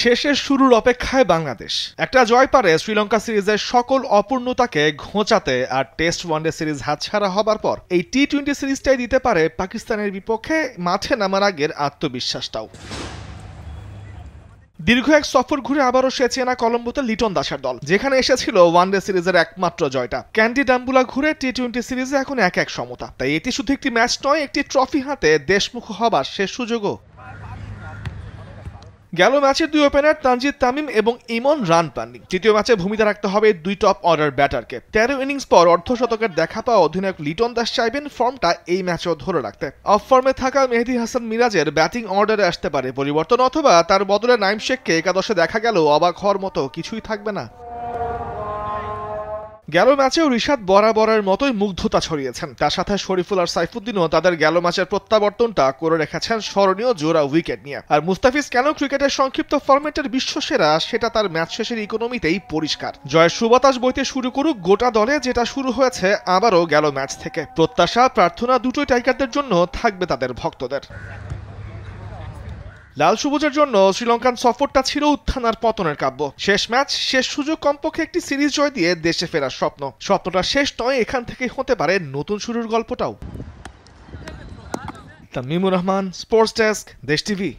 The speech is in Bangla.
শেষের শুরুর অপেক্ষায় বাংলাদেশ। একটা জয় পারে শ্রীলঙ্কা সিরিজের সকল অপূর্ণতাকে ঘোচাতে, আর টেস্ট ওয়ানডে সিরিজ হাতছাড়া হবার পর এই টি-20 সিরিজটাই দিতে পারে পাকিস্তানের বিপক্ষে মাঠে নামার আগের আত্মবিশ্বাসটাও। দীর্ঘ এক সফর ঘুরে আবারও সে চেনা কলম্বোতে লিটন দাসের দল, যেখানে এসেছিল ওয়ানডে সিরিজের একমাত্র জয়টা। ক্যান্ডি ডাম্বুলা ঘুরে টি-20 সিরিজে এখন 1-1 সমতা। তাই এটি শুধু একটি ম্যাচ নয়, একটি ট্রফি হাতে দেশমুখ হবার শেষ সুযোগও। গেল ম্যাচে দুই ওপেনার তানজিদ তামিম এবং ইমন রান পাননি। তৃতীয় ম্যাচে ভূমিকা রাখতে হবে দুই টপ অর্ডার ব্যাটারকে। 13 ইনিংস পর অর্ধশতকের দেখা পাওয়া অধিনায়ক লিটন দাস চাইবেন ফর্মটা এই ম্যাচেও ধরে রাখতে। অফ ফর্মে থাকা মেহেদী হাসান মিরাজের ব্যাটিং অর্ডারে আসতে পারে পরিবর্তন, অথবা তার বদলে নাইম শেখকে একাদশে দেখা গেলেও অবাক হওয়ার মতো কিছুই থাকবে না। গেল ম্যাচেও রিশাদ বরাবরের মতোই মুগ্ধতা ছড়িয়েছেন। তার সাথে শরীফুল আর সাইফুদ্দিনও তাদের গেল ম্যাচের প্রত্যাবর্তনটা করে রেখেছেন স্মরণীয় জোড়া উইকেট নিয়ে। আর মুস্তাফিজ কেন ক্রিকেটের সংক্ষিপ্ত ফরম্যাটের বিশ্বসেরা, সেটা তার ম্যাচ শেষের ইকোনমিতেই পরিষ্কার। জয়ের সুবাতাস বইতে শুরু করুক গোটা দলে, যেটা শুরু হয়েছে আবারও গেল ম্যাচ থেকে। প্রত্যাশা প্রার্থনা দুটোই টাইগারদের জন্য থাকবে তাদের ভক্তদের। লাল সবুজের জন্য শ্রীলঙ্কান সফরটা ছিল উত্থান আর পতনের কাব্য। শেষ ম্যাচ, শেষ সুযোগ, কমপক্ষে একটি সিরিজ জয় দিয়ে দেশে ফেরার স্বপ্নটা শেষ নয়, এখান থেকে হতে পারে নতুন শুরুর গল্পটাও। তামিমুর রহমান, স্পোর্টস ডেস্ক, দেশ টিভি।